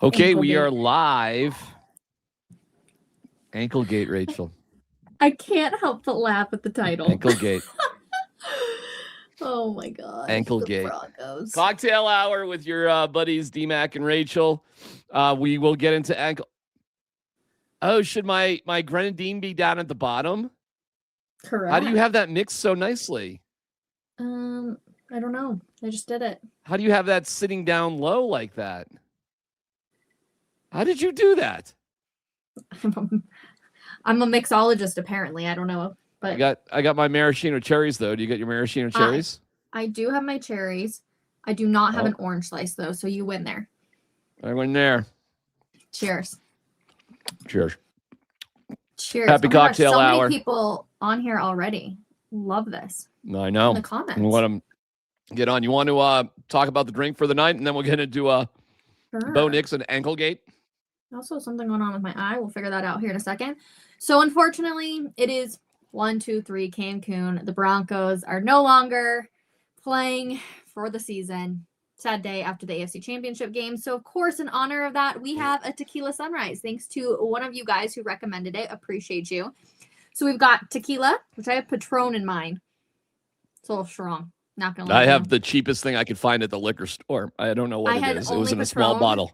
Okay, we are live. Anklegate, Rachel. I can't help but laugh at the title. Anklegate. Oh my god. Anklegate. The Broncos. Cocktail hour with your buddies DMac and Rachel. We will get into ankle. Oh, should my grenadine be down at the bottom? Correct. How do you have that mixed so nicely? I don't know. I just did it. How do you have that sitting down low like that? How did you do that? I'm a mixologist, apparently. I don't know, but I got my maraschino cherries though. Do you get your maraschino cherries? I do have my cherries. I do not have an orange slice though, so you win there. I win there. Cheers. Cheers. Cheers. Happy cocktail gosh, so hour. Many people on here already. Love this. I know. In the comments. You want to get on? You want to talk about the drink for the night, and then we'll get into Bo Nix and Anklegate. Also, something going on with my eye. We'll figure that out here in a second. So, unfortunately, it is 1-2-3 Cancun. The Broncos are no longer playing for the season. Sad day after the AFC Championship game. So, of course, in honor of that, we have a Tequila Sunrise. Thanks to one of you guys who recommended it. Appreciate you. So, we've got tequila, which I have Patron in mine. It's a little strong. Not gonna lie. I have the cheapest thing I could find at the liquor store. I don't know what it is. It was in a small bottle.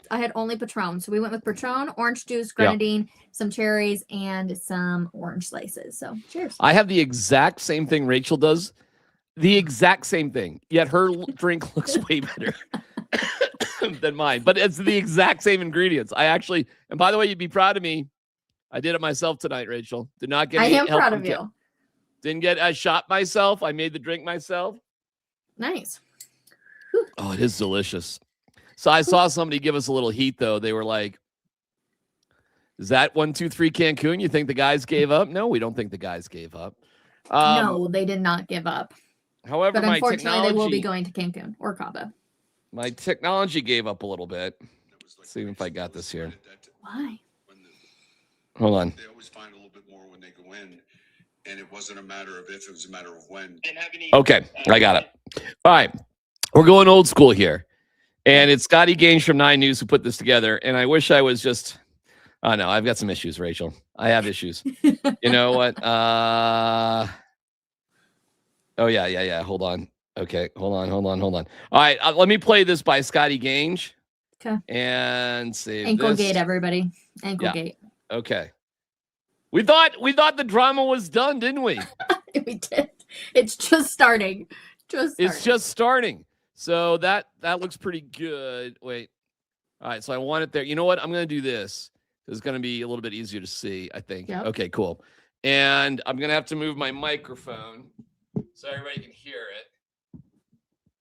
I had only Patron. So we went with Patron, orange juice, grenadine, some cherries, and some orange slices. So cheers. I have the exact same thing Rachel does. The exact same thing. Yet her drink looks way better than mine. But it's the exact same ingredients. I actually, and by the way, you'd be proud of me. I did it myself tonight, Rachel. Did not get any help. I am proud of you. Didn't get a shot myself. I made the drink myself. Nice. Oh, it is delicious. So I saw somebody give us a little heat, though. They were like, is that 1-2-3 Cancun? You think the guys gave up? No, we don't think the guys gave up. No, they did not give up. However, but unfortunately, they will be going to Cancun or Cabo. My technology gave up a little bit. Let's see if I got this here. Why? Hold on. They always find a little bit more when they go in. And it wasn't a matter of if, it was a matter of when. Okay, I got it. All right. We're going old school here. And it's Scotty Gaines from 9 News who put this together. And I wish I was just, oh no, I've got some issues, Rachel. I have issues. You know what? Oh, yeah. Hold on. Okay, hold on. All right, let me play this by Scotty Gaines. Okay. And save Anklegate, this. Everybody. Anklegate. Yeah. Okay. We thought the drama was done, didn't we? We did. It's just starting. It's just starting. So that looks pretty good. Wait. All right. So I want it there. You know what? I'm going to do this. It's going to be a little bit easier to see, I think. Yep. Okay, cool. And I'm going to have to move my microphone so everybody can hear it.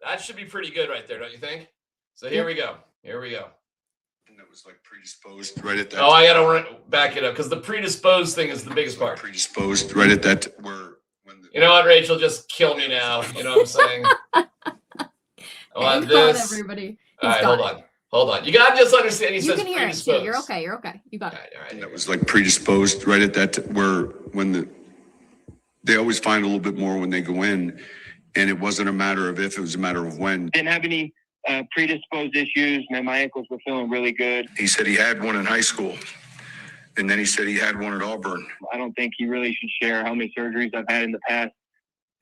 That should be pretty good right there, don't you think? So here we go. And that was like predisposed right at that. Oh, I got to back it up because the predisposed thing is the biggest part. Predisposed right at that. You know what, Rachel? Just kill me now. You know what I'm saying? I want this. Everybody. All right, hold on. You got to just understand. You can hear it too. You're okay. You got it. All right. And that was like predisposed right at that they always find a little bit more when they go in. And it wasn't a matter of if, it was a matter of when. Didn't have any predisposed issues. Man, my ankles were feeling really good. He said he had one in high school. And then he said he had one at Auburn. I don't think he really should share how many surgeries I've had in the past,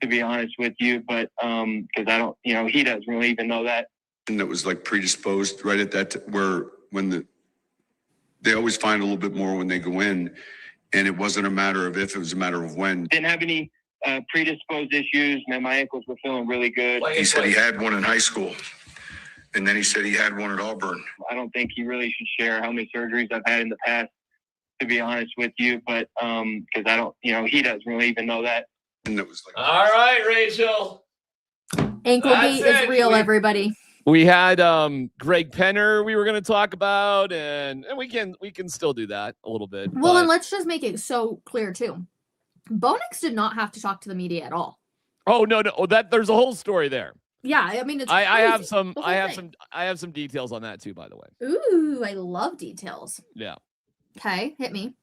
to be honest with you. But because I don't, he doesn't really even know that. And that was like predisposed right at that they always find a little bit more when they go in. And it wasn't a matter of if, it was a matter of when. Didn't have any predisposed issues. Man, my ankles were feeling really good. He said he had one in high school. And then he said he had one at Auburn. I don't think he really should share how many surgeries I've had in the past, to be honest with you. But because I don't, he doesn't really even know that. And it was like, all right, Rachel. Anklegate is real, everybody. We had Greg Penner we were going to talk about, and we can still do that a little bit. Well, and let's just make it so clear too. Bo Nix did not have to talk to the media at all. Oh no, there's a whole story there. Yeah, I mean, it's I have some details on that too, by the way. Ooh, I love details. Yeah. Okay, hit me.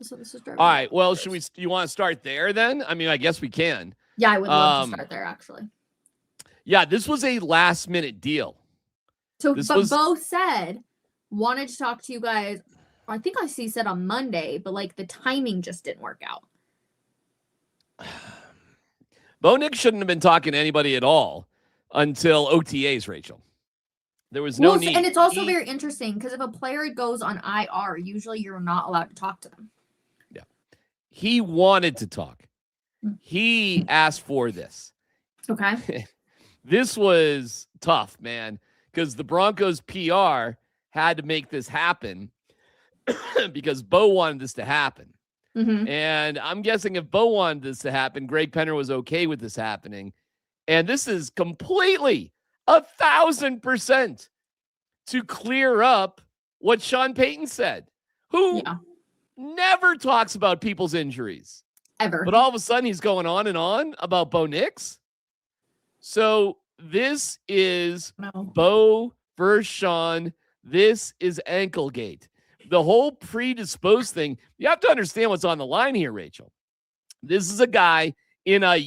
So this is all right. Well, you want to start there then? I mean, I guess we can. Yeah, I would love to start there actually. Yeah, this was a last minute deal. So, Bo said wanted to talk to you guys. I think I said on Monday, but like the timing just didn't work out. Bo Nix shouldn't have been talking to anybody at all until OTAs, Rachel. There was no need. And it's also very interesting because if a player goes on IR, usually you're not allowed to talk to them. Yeah. He wanted to talk. He asked for this. Okay. This was tough, man, because the Broncos PR had to make this happen because Bo wanted this to happen. Mm-hmm. And I'm guessing if Bo wanted this to happen, Greg Penner was okay with this happening. And this is completely 1,000% to clear up what Sean Payton said, who never talks about people's injuries. Ever. But all of a sudden he's going on and on about Bo Nix. So this is Bo versus Sean. This is Anklegate. The whole predisposed thing, you have to understand what's on the line here, Rachel. This is a guy in 1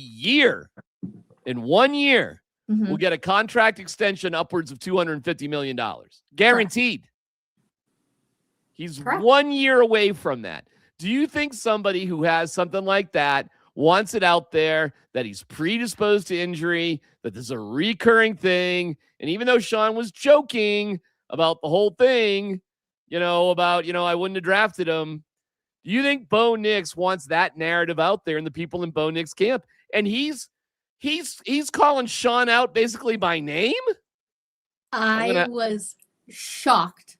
year, will get a contract extension upwards of $250 million. Guaranteed. Correct. He's 1 year away from that. Do you think somebody who has something like that wants it out there, that he's predisposed to injury, that this is a recurring thing? And even though Sean was joking about the whole thing, I wouldn't have drafted him. Do you think Bo Nix wants that narrative out there and the people in Bo Nix camp? And he's calling Sean out basically by name? I was shocked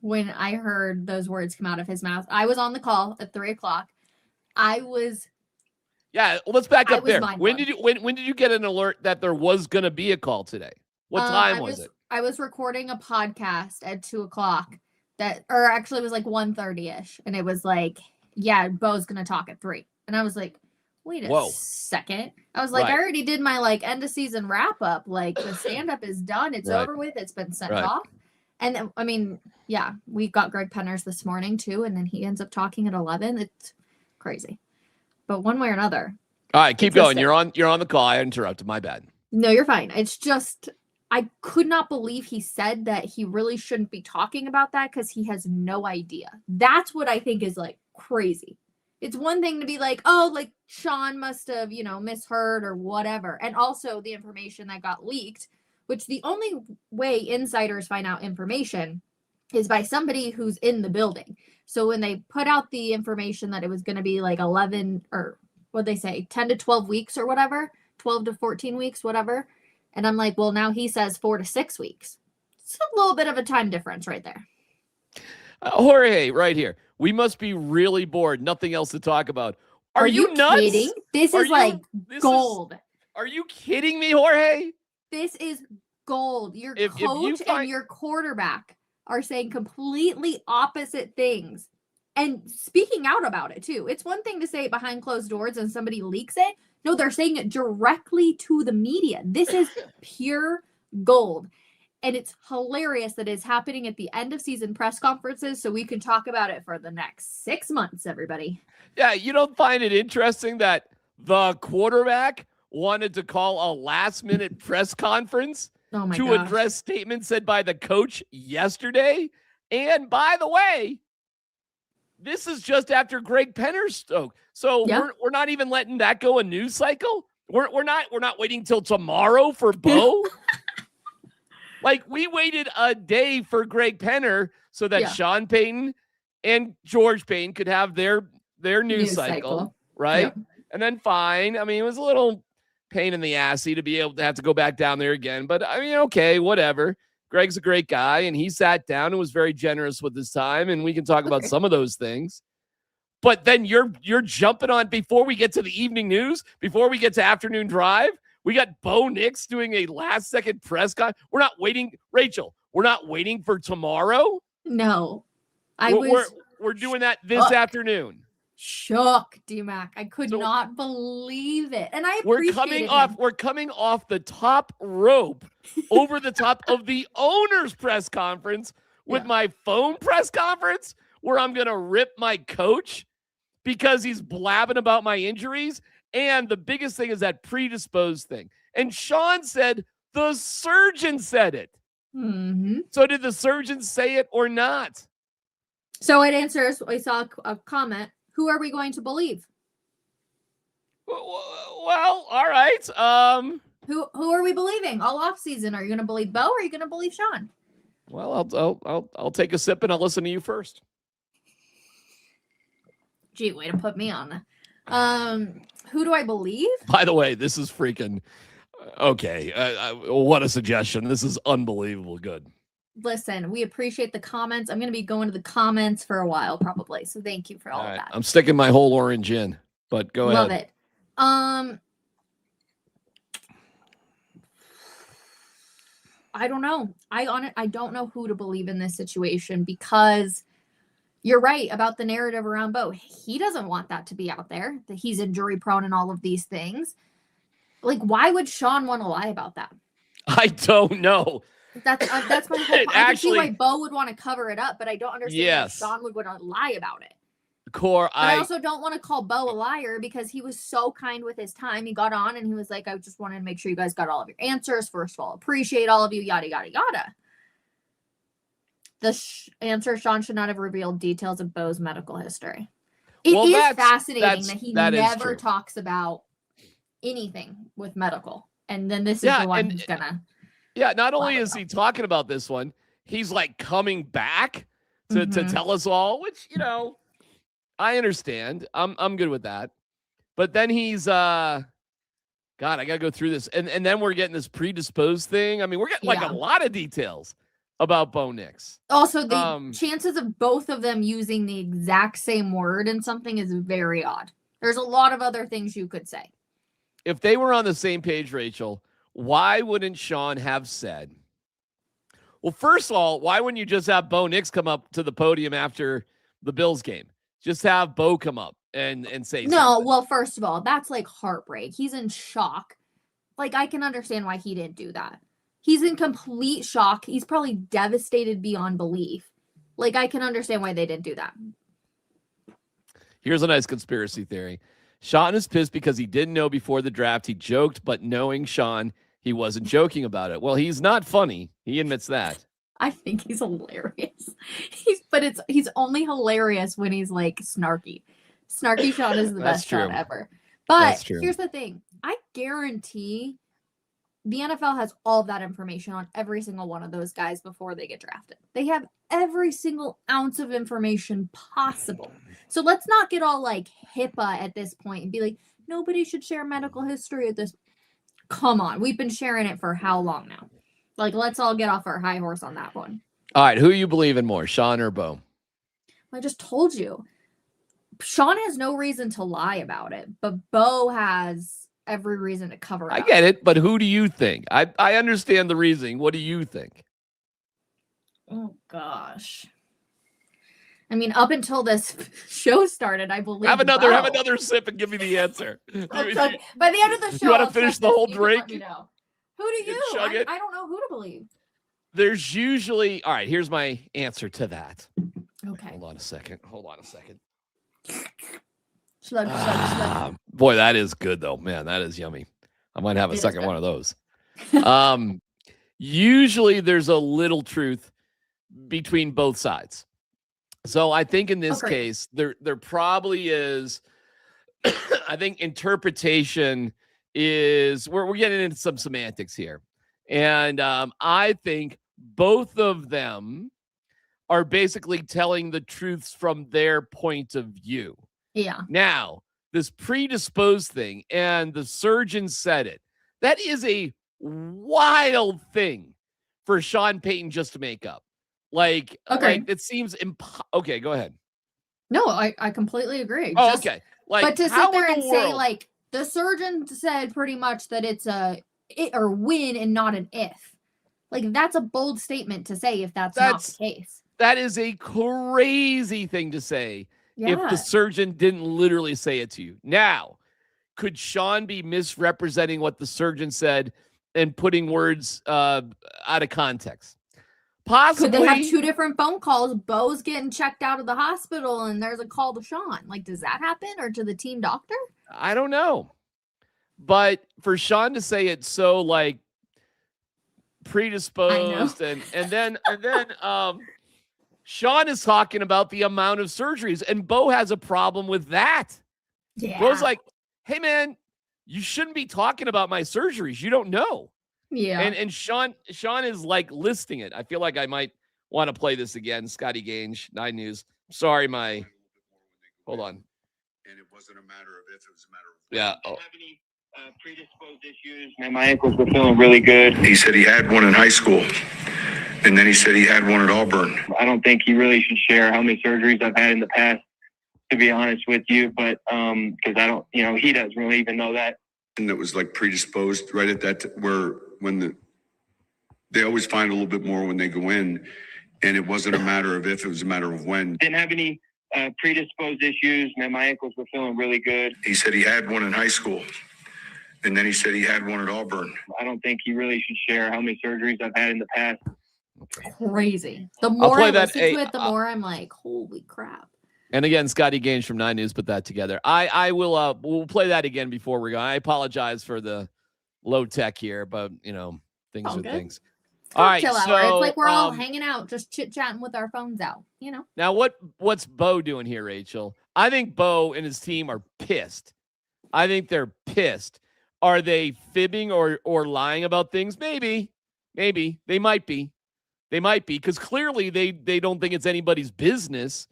when I heard those words come out of his mouth. I was on the call at 3:00. Yeah, let's back up there. When did you get an alert that there was going to be a call today? What time was it? I was recording a podcast at 2:00 actually it was like 1:30ish, and it was like, yeah, Bo's going to talk at 3. And I was like, wait a second. I was like, I already did my end of season wrap up. Like the stand up is done. It's over with. It's been sent off. And I mean, yeah, we got Greg Penner's this morning too. And then he ends up talking at 11. It's crazy, but one way or another. All right, keep going. You're on the call. I interrupted. My bad. No, you're fine. It's just, I could not believe he said that he really shouldn't be talking about that because he has no idea. That's what I think is crazy. It's one thing to be like, oh, Sean must have, misheard or whatever. And also the information that got leaked, which the only way insiders find out information is by somebody who's in the building. So when they put out the information that it was going to be 11 or what'd they say, 10 to 12 weeks or whatever, 12 to 14 weeks, whatever. And I'm like, well, now he says 4 to 6 weeks. It's a little bit of a time difference right there. Jorge, right here. We must be really bored. Nothing else to talk about. Are you nuts? Kidding? This is gold. Are you kidding me, Jorge? This is gold. Your coach and your quarterback are saying completely opposite things and speaking out about it too. It's one thing to say it behind closed doors and somebody leaks it. No, they're saying it directly to the media. This is pure gold. And it's hilarious that it's happening at the end of season press conferences so we can talk about it for the next 6 months, everybody. Yeah, you don't find it interesting that the quarterback wanted to call a last-minute press conference to address statements said by the coach yesterday? And by the way, this is just after Greg Penner's stoke. So we're not even letting that go a news cycle? We're not waiting till tomorrow for Bo? We waited a day for Greg Penner so that Sean Payton and George Payton could have their news cycle, right? Yeah. And then fine. I mean, it was a little pain in the assy to be able to have to go back down there again. But I mean, okay, whatever. Greg's a great guy, and he sat down and was very generous with his time, and we can talk about some of those things. But then you're jumping on before we get to the evening news, before we get to afternoon drive. We got Bo Nix doing a last-second press con. We're not waiting, Rachel. We're not waiting for tomorrow. No, we're doing that this afternoon. Shook, DMac. I could not believe it, and I appreciate We're coming off the top rope, over the top of the owner's press conference with my phone press conference, where I'm gonna rip my coach because he's blabbing about my injuries. And the biggest thing is that predisposed thing. And Sean said the surgeon said it. Mm-hmm. So did the surgeon say it or not? So it answers, we saw a comment. Who are we going to believe? Well, all right. Who are we believing all off season? Are you going to believe Bo or are you going to believe Sean? Well, I'll take a sip and I'll listen to you first. Gee, way to put me on. Who do I believe? By the way, this is freaking okay. What a suggestion. This is unbelievable good. Listen, we appreciate the comments. I'm going to be going to the comments for a while probably. So thank you for all of that. I'm sticking my whole orange in, but go ahead. Love it. I don't know. I don't know who to believe in this situation because you're right about the narrative around Bo. He doesn't want that to be out there, that he's injury prone and all of these things. Like, why would Sean want to lie about that? I don't know. That's my whole point. I can see why Bo would want to cover it up, but I don't understand why Sean would want to lie about it. I also don't want to call Bo a liar because he was so kind with his time. He got on and he was like, I just wanted to make sure you guys got all of your answers. First of all, appreciate all of you, yada, yada, yada. The answer, Sean should not have revealed details of Bo's medical history. It is fascinating that he never talks about anything with medical. And then this is the one who's going to. Yeah, not only is he talking about this one, he's like coming back to tell us all, which, you know, I understand. I'm good with that. But then he's God, I gotta go through this. And then we're getting this predisposed thing. I mean, we're getting like a lot of details about Bo Nix. Also, the chances of both of them using the exact same word in something is very odd. There's a lot of other things you could say. If they were on the same page, Rachel, why wouldn't Sean have said, well, first of all, why wouldn't you just have Bo Nix come up to the podium after the Bills game? Just have Bo come up and say no, something. Well, first of all, that's like heartbreak. He's in shock. Like, I can understand why he didn't do that. He's in complete shock. He's probably devastated beyond belief. Like, I can understand why they didn't do that. Here's a nice conspiracy theory. Sean is pissed because he didn't know before the draft. He joked, but knowing Sean, he wasn't joking about it. Well, he's not funny. He admits that. I think he's hilarious. He's only hilarious when he's like snarky. Snarky Sean is the best Sean ever. But here's the thing. I guarantee the NFL has all that information on every single one of those guys before they get drafted. They have every single ounce of information possible. So let's not get all like HIPAA at this point and be like, nobody should share medical history at this. Come on. We've been sharing it for how long now? Like, let's all get off our high horse on that one. All right. Who you believe in more, Sean or Bo? I just told you. Sean has no reason to lie about it, but Bo has every reason to cover it up. I get it, but who do you think? I understand the reasoning. What do you think? Oh, gosh. I mean, up until this show started, I believe. Have another sip and give me the answer. By the end of the show, you want to finish the whole drink? Who do you? I don't know who to believe. There's usually, all right, here's my answer to that. Okay. Hold on a second. Slug. Boy, that is good though. Man, that is yummy. I might have a second one of those. Usually there's a little truth between both sides. So I think in this case, there probably is, I think interpretation is, we're getting into some semantics here. And I think both of them are basically telling the truths from their point of view. Yeah. Now, this predisposed thing, and the surgeon said it, that is a wild thing for Sean Payton just to make up. Like it seems okay, go ahead. No, I completely agree. Okay. Like, but to sit there and say, like, the surgeon said pretty much that it's a it or when and not an if. Like, that's a bold statement to say if that's not the case. That is a crazy thing to say if the surgeon didn't literally say it to you. Now, could Sean be misrepresenting what the surgeon said and putting words out of context? Possibly. Could they have two different phone calls? Bo's getting checked out of the hospital and there's a call to Sean. Like, does that happen? Or to the team doctor? I don't know. But for Sean to say it so, like, predisposed, and then Sean is talking about the amount of surgeries, and Bo has a problem with that. Yeah. Bo's like, hey man, you shouldn't be talking about my surgeries. You don't know. Yeah. And Sean is like listing it. I feel like I might want to play this again. Scotty Gange, 9 News. Sorry, hold on. And it wasn't a matter of if, it was a matter of Yeah. I don't have any predisposed issues, and my ankles were feeling really good. He said he had one in high school, and then he said he had one at Auburn. I don't think he really should share how many surgeries I've had in the past, to be honest with you, but because I don't, he doesn't really even know that. And it was like predisposed right at that, they always find a little bit more when they go in, and it wasn't a matter of if, it was a matter of when. Didn't have any predisposed issues, and my ankles were feeling really good. He said he had one in high school, and then he said he had one at Auburn. I don't think he really should share how many surgeries I've had in the past. Crazy. The more play I that. listen to it, the more I'm like, holy crap. And again, Scotty Gange from 9 News put that together. I will we'll play that again before we go. I apologize for the low tech here, but things All are good. things. All right, Cocktail so hour. It's like we're all hanging out, just chit-chatting with our phones out, Now what's Bo doing here, Rachel? I think Bo and his team are pissed. I think they're pissed. Are they fibbing or lying about things? Maybe. They might be. Because clearly they don't think it's anybody's business,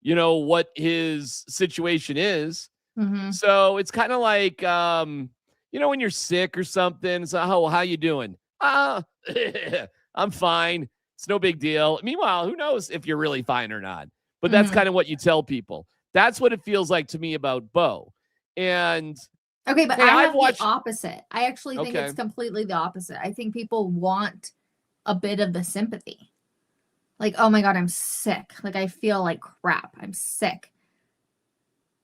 what his situation is. Mm-hmm. So it's kind of like, when you're sick or something. So how you doing? I'm fine. It's no big deal. Meanwhile, who knows if you're really fine or not? But that's kind of what you tell people. That's what it feels like to me about Bo. And okay, but hey, I I've have watched- the opposite. I actually think Okay. it's completely the opposite. I think people want a bit of the sympathy. Like, oh my God, I'm sick. Like, I feel like crap. I'm sick.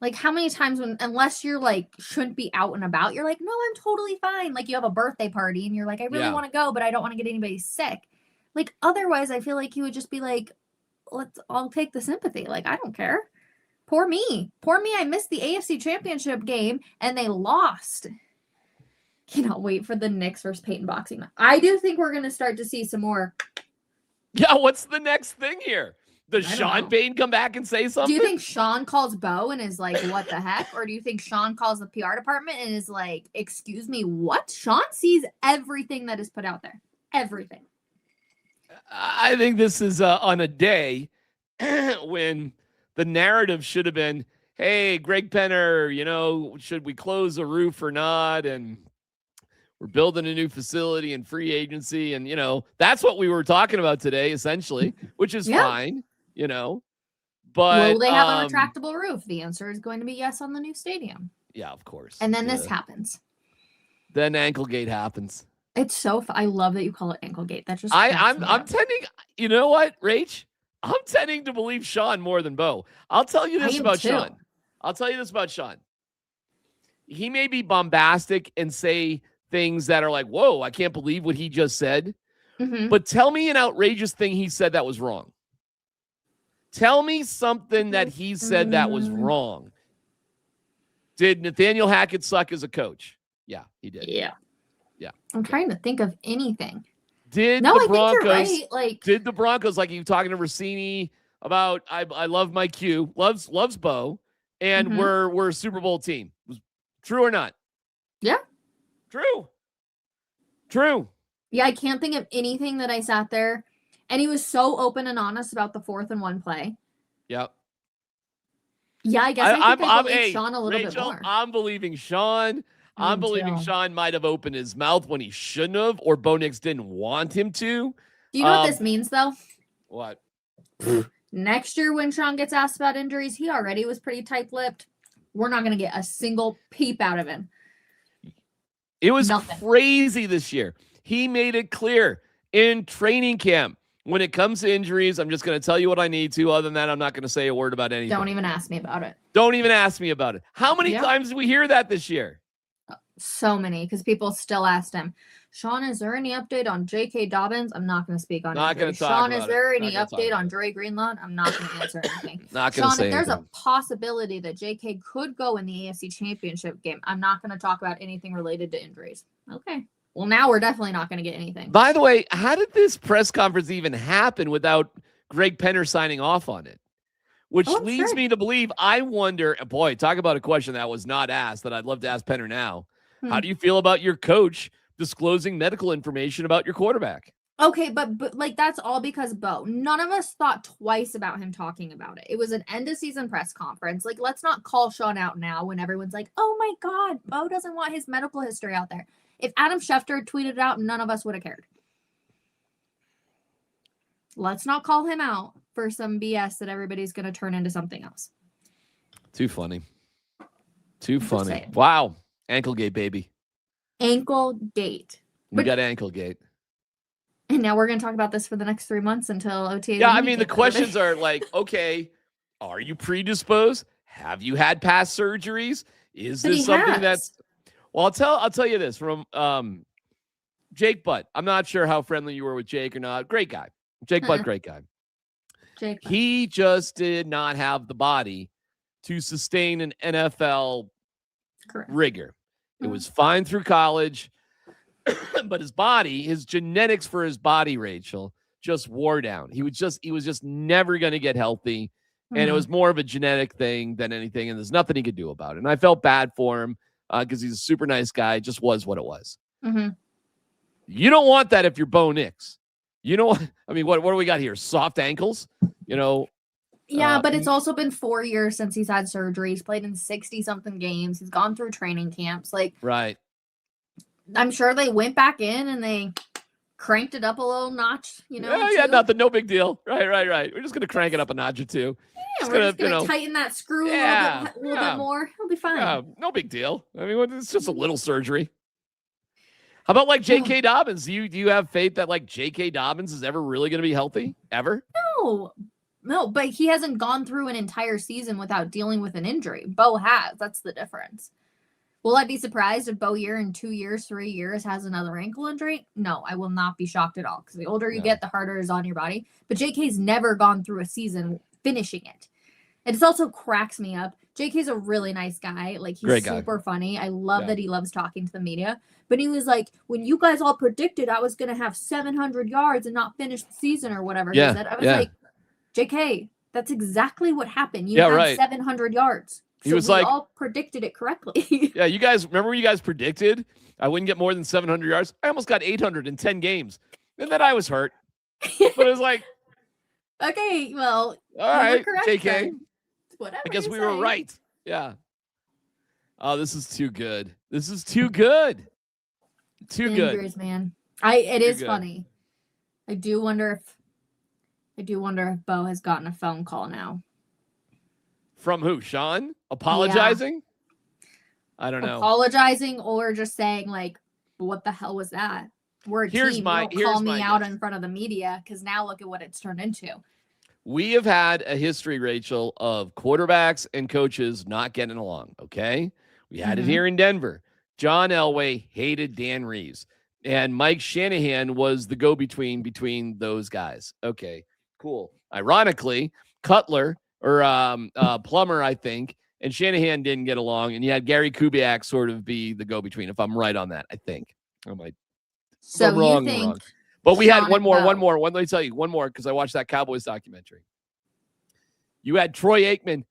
Like, how many times unless you're like, shouldn't be out and about, you're like, no, I'm totally fine. Like, you have a birthday party and you're like, I really want to go, but I don't want to get anybody sick. Like, otherwise, I feel like you would just be like, I'll take the sympathy. Like, I don't care. Poor me. I missed the AFC Championship game and they lost. Cannot wait for the Knicks versus Peyton boxing. I do think we're going to start to see some more. Yeah, what's the next thing here? Does I don't Sean know. Payne come back and say something? Do you think Sean calls Bo and is like, what the heck? Or do you think Sean calls the PR department and is like, excuse me, what? Sean sees everything that is put out there. Everything. I think this is on a day when the narrative should have been, hey, Greg Penner, should we close the roof or not? And we're building a new facility and free agency. And, that's what we were talking about today, essentially, which is fine, But will they have a retractable roof? The answer is going to be yes on the new stadium. Yeah, of course. And then this happens. Then Anklegate happens. It's so I love that you call it Anklegate. That just I'm tending, you know what, Rach? I'm tending to believe Sean more than Bo. I'll tell you this about Sean. He may be bombastic and say things that are like, whoa, I can't believe what he just said. Mm-hmm. But tell me an outrageous thing he said that was wrong. Tell me something that he said that was wrong. Did Nathaniel Hackett suck as a coach? Yeah, he did. Yeah. Yeah. I'm trying to think of anything. Did No, the I think you're Broncos right. Like, did the Broncos, like you talking to Rossini about I love my Q, loves Bo, and we're a Super Bowl team. True or not? Yeah. True. Yeah, I can't think of anything that I sat there. And he was so open and honest about the 4th and 1 play. Yep. Yeah, I guess I believe hey, Sean a little Rachel, bit more. I'm believing Sean. I'm believing too. Sean might have opened his mouth when he shouldn't have, or Bo Nix didn't want him to. Do you know what this means, though? What? Next year, when Sean gets asked about injuries, he already was pretty tight-lipped. We're not going to get a single peep out of him. It was Nothing. crazy this year. He made it clear in training camp. When it comes to injuries, I'm just going to tell you what I need to. Other than that, I'm not going to say a word about anything. Don't even ask me about it. Don't even ask me about it. How many Yep. times did we hear that this year? So many, because people still asked him, Sean, is there any update on J.K. Dobbins? I'm not going to speak on Not gonna injuries. talk Sean, about is there it. any Not gonna update talk on Dre Greenlaw? I'm not going to answer anything. Not going to Sean, say if there's anything. a possibility that J.K. could go in the AFC Championship game, I'm not going to talk about anything related to injuries. Okay. well, now we're definitely not going to get anything. By the way, how did this press conference even happen without Greg Penner signing off on it? Which leads me to believe, I wonder, boy, talk about a question that was not asked that I'd love to ask Penner now. How do you feel about your coach disclosing medical information about your quarterback? Okay, but like that's all because Bo. None of us thought twice about him talking about it. It was an end of season press conference. Like, let's not call Sean out now when everyone's like, oh my God, Bo doesn't want his medical history out there. If Adam Schefter tweeted it out, none of us would have cared. Let's not call him out for some BS that everybody's going to turn into something else. Too funny. Too funny. Wow. Anklegate, baby. Anklegate. We got Anklegate. And now we're going to talk about this for the next 3 months until OTA. Yeah, I mean, the questions are like, okay, are you predisposed? Have you had past surgeries? Is this something that's... Well, I'll tell you this from Jake Butt. I'm not sure how friendly you were with Jake or not. Great guy. Jake Butt, great guy. Jake Butt. He just did not have the body to sustain an NFL rigor. It was fine through college, but his body, his genetics for his body, Rachel, just wore down. He was just never going to get healthy. And it was more of a genetic thing than anything. And there's nothing he could do about it. And I felt bad for him because he's a super nice guy. It just was what it was. You don't want that if you're Bo Nix. You know, I mean, what do we got here? Soft ankles, you know? Yeah, but it's also been 4 years since he's had surgery. He's played in 60-something games. He's gone through training camps. Like, right. I'm sure they went back in and they cranked it up a little notch, you know? Yeah, nothing. No big deal. Right. We're just going to crank it up a notch or two. Yeah, we're just going to tighten that screw a little bit more. He'll be fine. Yeah, no big deal. I mean, it's just a little surgery. How about like J.K. Dobbins? Do you have faith that like J.K. Dobbins is ever really going to be healthy? Ever? No, but he hasn't gone through an entire season without dealing with an injury. Bo has. That's the difference. Will I be surprised if Bo Year in 2 years, 3 years has another ankle injury? No, I will not be shocked at all because the older you get, the harder it is on your body. But J.K.'s never gone through a season finishing it. It also cracks me up. JK's a really nice guy. Like, he's super funny. I love that he loves talking to the media. But he was like, when you guys all predicted I was going to have 700 yards and not finish the season or whatever he said, I was like, JK, that's exactly what happened. You had 700 yards. So he was like, all predicted it correctly. Yeah, you guys, remember when you guys predicted I wouldn't get more than 700 yards? I almost got 800 in 10 games. And then I was hurt. But it was like, okay, well, all right, JK. Then. Whatever. I guess we were right. Yeah. Oh, this is too good. This is too good. Too good. Dangerous, man. It is funny. I do wonder if Bo has gotten a phone call now. From who? Sean? Apologizing? Yeah. I don't know. Apologizing or just saying like, what the hell was that? We're a team. Don't call me out in front of the media because now look at what it's turned into. We have had a history, Rachel, of quarterbacks and coaches not getting along, okay? We had it here in Denver. John Elway hated Dan Reeves, and Mike Shanahan was the go-between between those guys. Okay, cool. Ironically, Cutler, or Plummer, I think, and Shanahan didn't get along, and you had Gary Kubiak sort of be the go-between, if I'm right on that, I think. I might. So I'm wrong. But we had one more. Let me tell you, one more, because I watched that Cowboys documentary. You had Troy Aikman.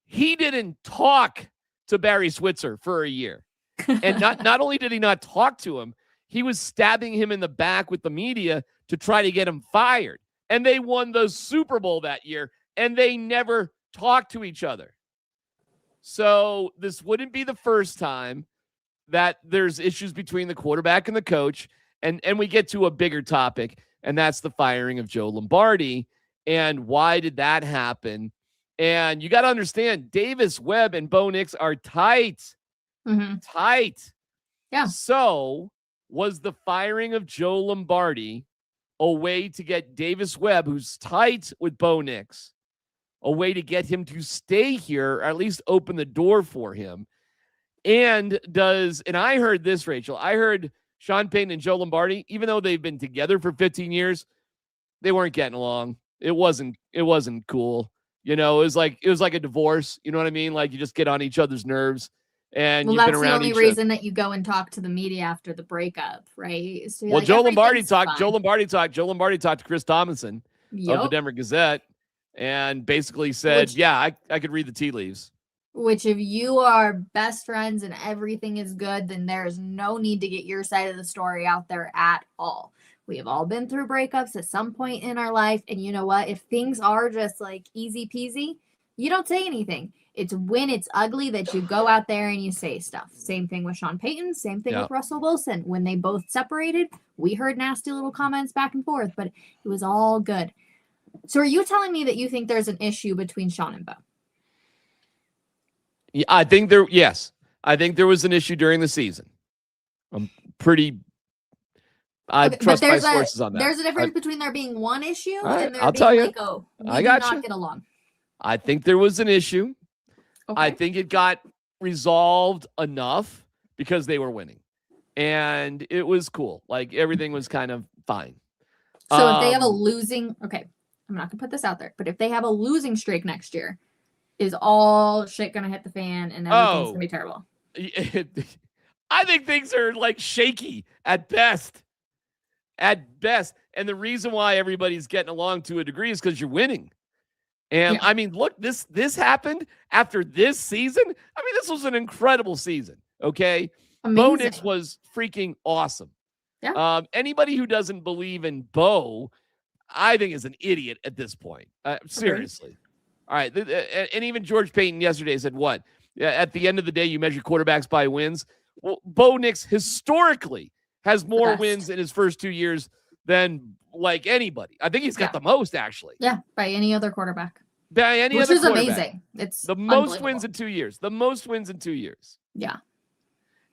He didn't talk to Barry Switzer for a year. And not only did he not talk to him, he was stabbing him in the back with the media to try to get him fired. And they won the Super Bowl that year, and they never talked to each other. So this wouldn't be the first time that there's issues between the quarterback and the coach. And we get to a bigger topic, and that's the firing of Joe Lombardi. And why did that happen? And you got to understand, Davis Webb and Bo Nix are tight. Tight. Yeah. So was the firing of Joe Lombardi a way to get Davis Webb, who's tight with Bo Nix, a way to get him to stay here, or at least open the door for him? And I heard this, Rachel, I heard Sean Payton and Joe Lombardi, even though they've been together for 15 years, they weren't getting along. It wasn't cool. You know, it was like a divorce. You know what I mean? Like, you just get on each other's nerves. and Well, you've been that's the around only each reason that you go and talk to the media after the breakup, right? Is to be Well, like, Joe Lombardi "Everything's talked. Joe fine." Lombardi talked to Chris Tomlinson of the Yup. Denver Gazette, and basically said, Which- "Yeah, I could read the tea leaves." Which, if you are best friends and everything is good, then there's no need to get your side of the story out there at all. We have all been through breakups at some point in our life. And you know what? If things are just like easy peasy, you don't say anything. It's when it's ugly that you go out there and you say stuff. Same thing with Sean Payton. Same thing Yeah. with Russell Wilson. When they both separated, we heard nasty little comments back and forth, but it was all good. So are you telling me that you think there's an issue between Sean and Bo? Yeah, I think there. Yes, I think there was an issue during the season. I'm pretty. I Okay, but trust my there's sources on that. There's a difference between there being one issue All right, and there I'll being tell you. like, oh, we I do gotcha. not get along. I think there was an issue. Okay. I think it got resolved enough because they were winning, and it was cool. Like everything was kind of fine. So if they have a losing, okay, I'm not gonna put this out there, but if they have a losing streak next year, is all shit gonna hit the fan and everything's gonna be terrible? I think things are like shaky at best. At best. And the reason why everybody's getting along to a degree is because you're winning. And Yeah. I mean, look, this happened after this season. I mean, this was an incredible season. Okay. Bo Nix Amazing. was freaking awesome. Yeah. Anybody who doesn't believe in Bo, I think is an idiot at this point. Seriously. All right. And even George Payton yesterday said, what? At the end of the day, you measure quarterbacks by wins. Well, Bo Nix historically has more best. wins in his first 2 years than like anybody. I think he's got Yeah. the most, actually. Yeah, by any other quarterback. By any Which other is quarterback. amazing. It's The most unbelievable. wins in 2 years. The most wins in 2 years. Yeah.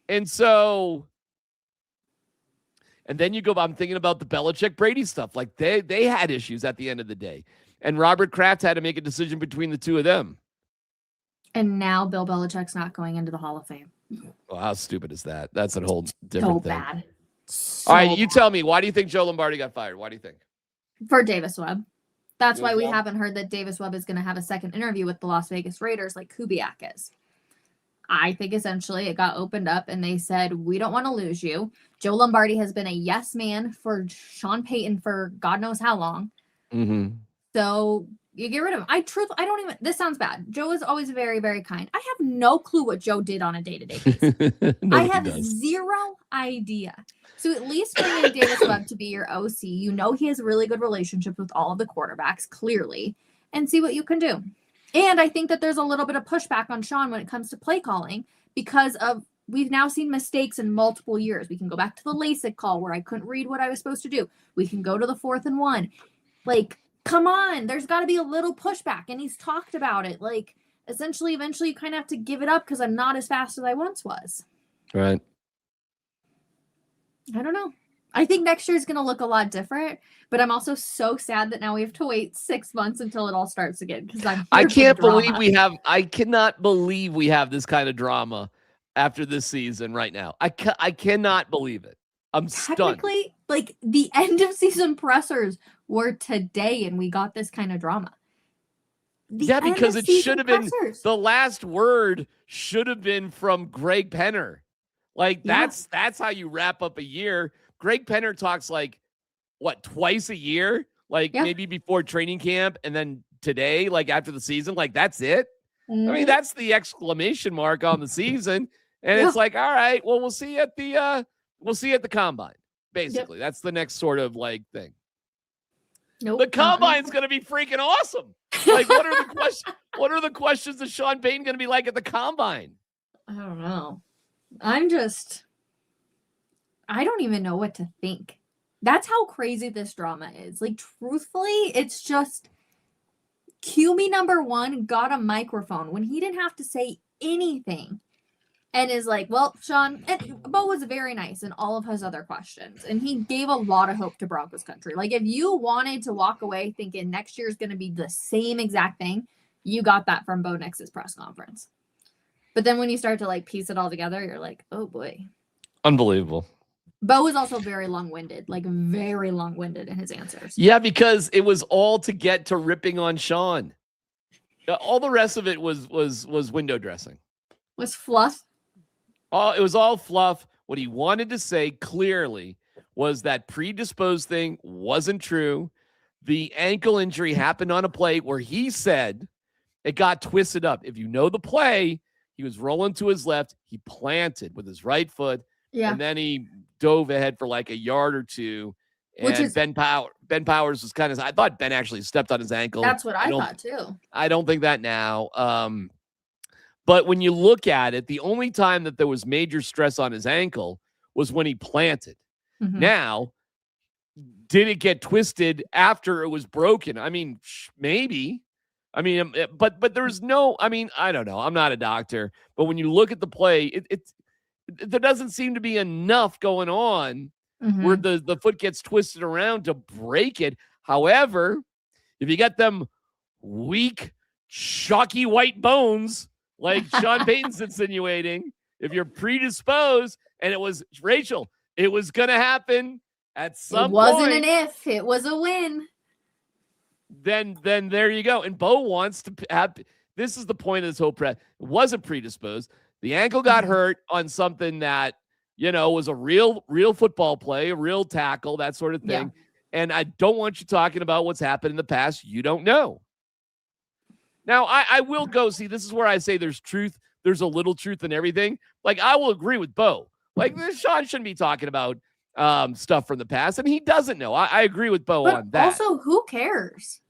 And so, and then you go, I'm thinking about the Belichick Brady stuff. Like they had issues at the end of the day. And Robert Kraft had to make a decision between the two of them. And now Bill Belichick's not going into the Hall of Fame. Well, how stupid is that? That's a whole different So thing. bad. All right, you bad. tell me, why do you think Joe Lombardi got fired? Why do you think? For Davis Webb. That's why Davis we Webb? haven't heard that Davis Webb is going to have a second interview with the Las Vegas Raiders like Kubiak is. I think essentially it got opened up and they said, we don't want to lose you. Joe Lombardi has been a yes man for Sean Payton for God knows how long. Mm-hmm. So you get rid of him. I don't even, this sounds bad. Joe is always very, very kind. I have no clue what Joe did on a day-to-day basis. I have zero idea. So at least bring in Davis Webb to be your OC. You know he has a really good relationship with all of the quarterbacks, clearly, and see what you can do. And I think that there's a little bit of pushback on Sean when it comes to play calling because of we've now seen mistakes in multiple years. We can go back to the LASIK call where I couldn't read what I was supposed to do. We can go to the 4th and 1. Like, come on, there's got to be a little pushback. And he's talked about it. Like, essentially, eventually you kind of have to give it up because I'm not as fast as I once was. Right. I don't know. I think next year is going to look a lot different, but I'm also so sad that now we have to wait 6 months until it all starts again because I cannot believe we have this kind of drama after this season right now. I cannot believe it. I'm stunned. Technically, like the end of season pressers were today and we got this kind of drama. Yeah, because it should have been the last word should have been from Greg Penner. Like that's how you wrap up a year. Greg Penner talks like what, twice a year? Like maybe before training camp and then today, like after the season, like that's it. I mean, that's the exclamation mark on the season. And it's like, all right, well, we'll see at the combine. Basically, that's the next sort of like thing. Nope. The combine's going to be freaking awesome. Like, what are the questions? What are the questions that Sean Payton going to be like at the combine? I don't know. I don't even know what to think. That's how crazy this drama is. Like, truthfully, it's just QB number 1 got a microphone when he didn't have to say anything. And is like, well, Sean, and Bo was very nice in all of his other questions. And he gave a lot of hope to Broncos country. Like, if you wanted to walk away thinking next year is going to be the same exact thing, you got that from Bo Nix's press conference. But then when you start to, like, piece it all together, you're like, oh, boy. Unbelievable. Bo was also very long-winded, like, very long-winded in his answers. Yeah, because it was all to get to ripping on Sean. All the rest of it was window dressing. Was fluff. It was all fluff. What he wanted to say clearly was that predisposed thing wasn't true. The ankle injury happened on a play where he said it got twisted up. If you know the play, he was rolling to his left. He planted with his right foot. Yeah. And then he dove ahead for like a yard or two. And Ben Powers was kind of, I thought Ben actually stepped on his ankle. That's what I thought too. I don't think that now. But when you look at it, the only time that there was major stress on his ankle was when he planted. Mhm. Now, did it get twisted after it was broken? I mean, maybe. I mean, but there's no, I mean, I don't know. I'm not a doctor. But when you look at the play, there doesn't seem to be enough going on where the foot gets twisted around to break it. However, if you got them weak, chalky white bones, like Sean Payton's insinuating, if you're predisposed, and it was, Rachel, it was going to happen at some point. It wasn't an if, it was a win. Then there you go. And Bo wants to have, this is the point of this whole press. It wasn't predisposed. The ankle got hurt on something that, you know, was a real football play, a real tackle, that sort of thing. Yeah. And I don't want you talking about what's happened in the past. You don't know. Now, I will go, see, this is where I say there's truth. There's a little truth in everything. Like, I will agree with Bo. Like, Sean shouldn't be talking about stuff from the past, and he doesn't know. I agree with Bo on that. Also, who cares?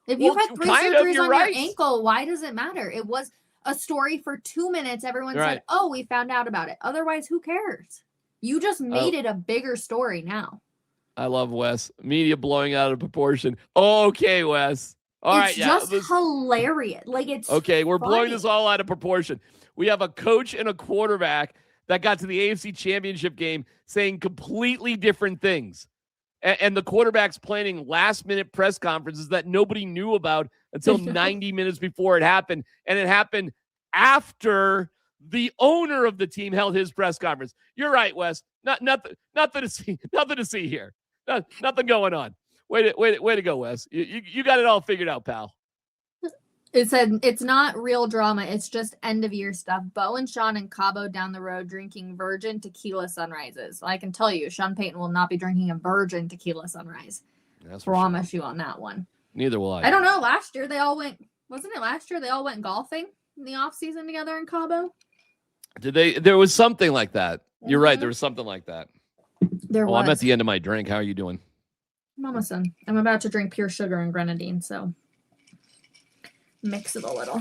If you've had 3 surgeries on your ankle, why does it matter? It was a story for 2 minutes. Everyone said, oh, we found out about it. Otherwise, who cares? You just made it a bigger story now. I love Wes. Media blowing out of proportion. Okay, Wes. All right, just hilarious. Like, it's okay. We're funny. blowing this all out of proportion. We have a coach and a quarterback that got to the AFC Championship game saying completely different things. And the quarterback's planning last-minute press conferences that nobody knew about until 90 minutes before it happened. And it happened after the owner of the team held his press conference. You're right, Wes. Nothing to see here. Nothing going on. Way to go, Wes. You got it all figured out, pal. It said it's not real drama. It's just end of year stuff. Bo and Sean in Cabo down the road drinking virgin tequila sunrises. I can tell you, Sean Payton will not be drinking a virgin tequila sunrise. That's promise you on that one. Neither will I. I don't know. Last year they all went. Wasn't it last year they all went golfing in the off season together in Cabo? Did they? There was something like that. You're right. There was something like that. There was. I'm at the end of my drink. How are you doing? Mama son. I'm about to drink pure sugar and grenadine, so mix it a little.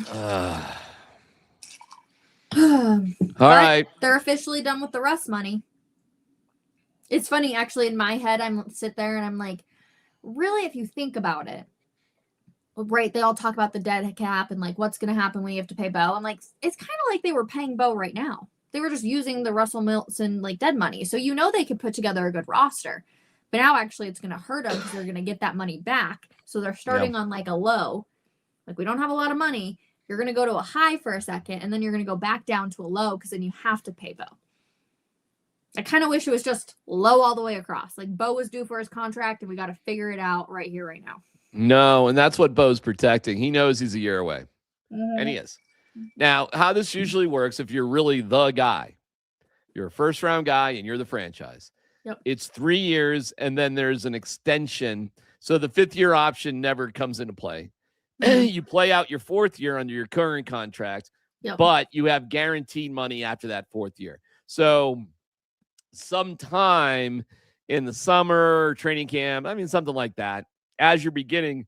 All right. They're officially done with the Russ money. It's funny, actually, in my head, I'm sit there and I'm like, really, if you think about it, right? They all talk about the dead cap and like what's going to happen when you have to pay Bo. I'm like, it's kind of like they were paying Bo right now. They were just using the Russell Wilson like dead money. So, you know, they could put together a good roster. But now actually it's going to hurt them because they're going to get that money back. So they're starting on like a low. Like, we don't have a lot of money. You're going to go to a high for a second, and then you're going to go back down to a low because then you have to pay Bo. I kind of wish it was just low all the way across. Like, Bo was due for his contract, and we got to figure it out right here, right now. No, and that's what Bo's protecting. He knows he's a year away. And he is. Now, how this usually works, if you're really the guy, you're a first-round guy, and you're the franchise. Yep. It's 3 years, and then there's an extension. So the fifth-year option never comes into play. You play out your 4th year under your current contract, but you have guaranteed money after that 4th year. So sometime in the summer, training camp, I mean, something like that, as you're beginning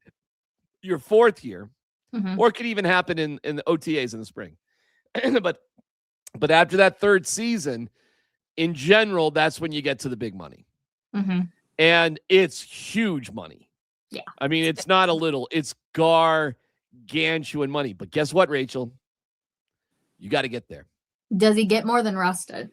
your 4th year, or it could even happen in the OTAs in the spring. but after that 3rd season, in general, that's when you get to the big money. And it's huge money. Yeah. I mean, it's not a little, it's gargantuan money. But guess what, Rachel? You got to get there. Does he get more than Russ did?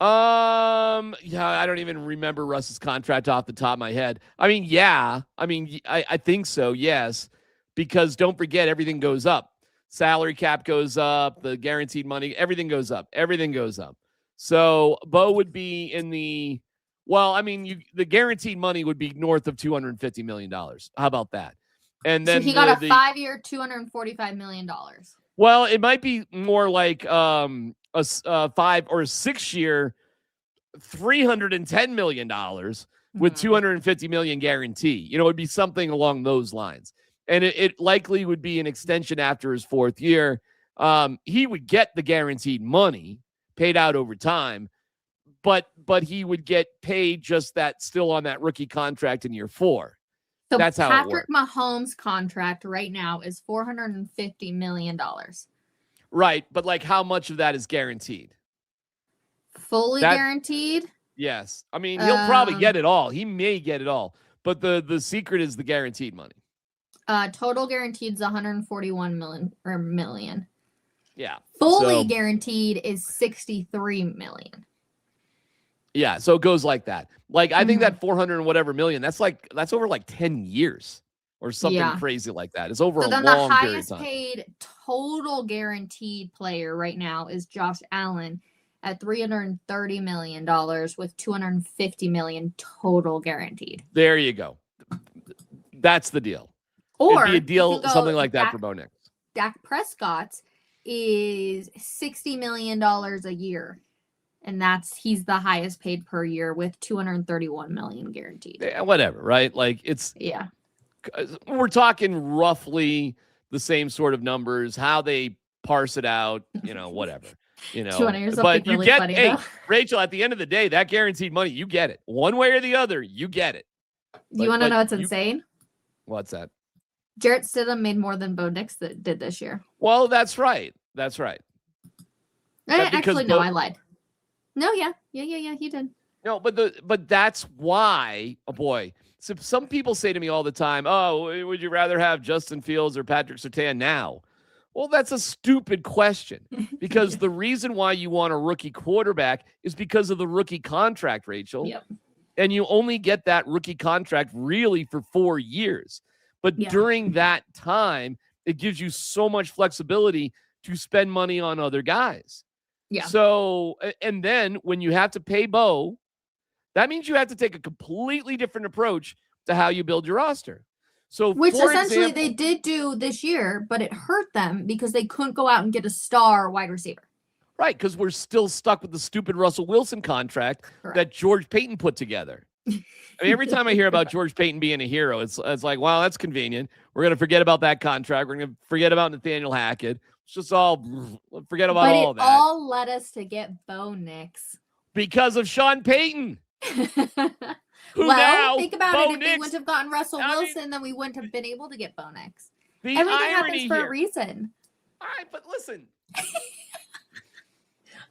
Yeah, I don't even remember Russ's contract off the top of my head. I mean, yeah. I mean, I think so, yes. Because don't forget, everything goes up. Salary cap goes up, the guaranteed money, everything goes up. Everything goes up. So Bo would be in the, well, I mean, the guaranteed money would be north of $250 million. How about that? And then so he got a 5-year, $245 million. Well, it might be more like a 5 or 6 year, $310 million with $250 million guarantee. It'd be something along those lines. And it likely would be an extension after his 4th year. He would get the guaranteed money paid out over time, but he would get paid just that still on that rookie contract in year 4. So that's how it works. Patrick Mahomes' contract right now is $450 million. Right, but like how much of that is guaranteed? Fully guaranteed? Yes. I mean, he'll probably get it all. He may get it all. But the secret is the guaranteed money. Total guaranteed is $141 million. Yeah. Fully guaranteed is $63 million. Yeah, so it goes like that. Like I think that 400 and whatever million, that's over like 10 years or something crazy like that. It's over a long period of time. The highest paid total guaranteed player right now is Josh Allen at $330 million with $250 million total guaranteed. There you go. That's the deal. Or it'd be a deal, something like that for Bo Nix. Dak Prescott's is $60 million a year. And he's the highest paid per year with $231 million guaranteed. Yeah, whatever, right? Like we're talking roughly the same sort of numbers, how they parse it out, whatever. But you get, hey, Rachel, at the end of the day, that guaranteed money, you get it. One way or the other, you get it. Do you want to know what's insane? What's that? Jarrett Stidham made more than Bo Nix did this year. Well, that's right. That's right. Actually, no, I lied. No, yeah, he did. No, but that's why, oh boy. So some people say to me all the time, "Oh, would you rather have Justin Fields or Patrick Surtain now?" Well, that's a stupid question because the reason why you want a rookie quarterback is because of the rookie contract, Rachel. Yep. And you only get that rookie contract really for 4 years. But during that time, it gives you so much flexibility to spend money on other guys. Yeah. So, and then when you have to pay Bo, that means you have to take a completely different approach to how you build your roster. So, which essentially they did do this year, but it hurt them because they couldn't go out and get a star wide receiver. Right, because we're still stuck with the stupid Russell Wilson contract that George Payton put together. I mean, every time I hear about George Payton being a hero, it's like, wow, that's convenient. We're going to forget about that contract. We're going to forget about Nathaniel Hackett. It's just all forget about all of that. But it all led us to get Bo Nix. Because of Sean Payton. Well, think about it. If we wouldn't have gotten Russell Wilson, then we wouldn't have been able to get Bo Nix. Everything happens for a reason. All right, but listen.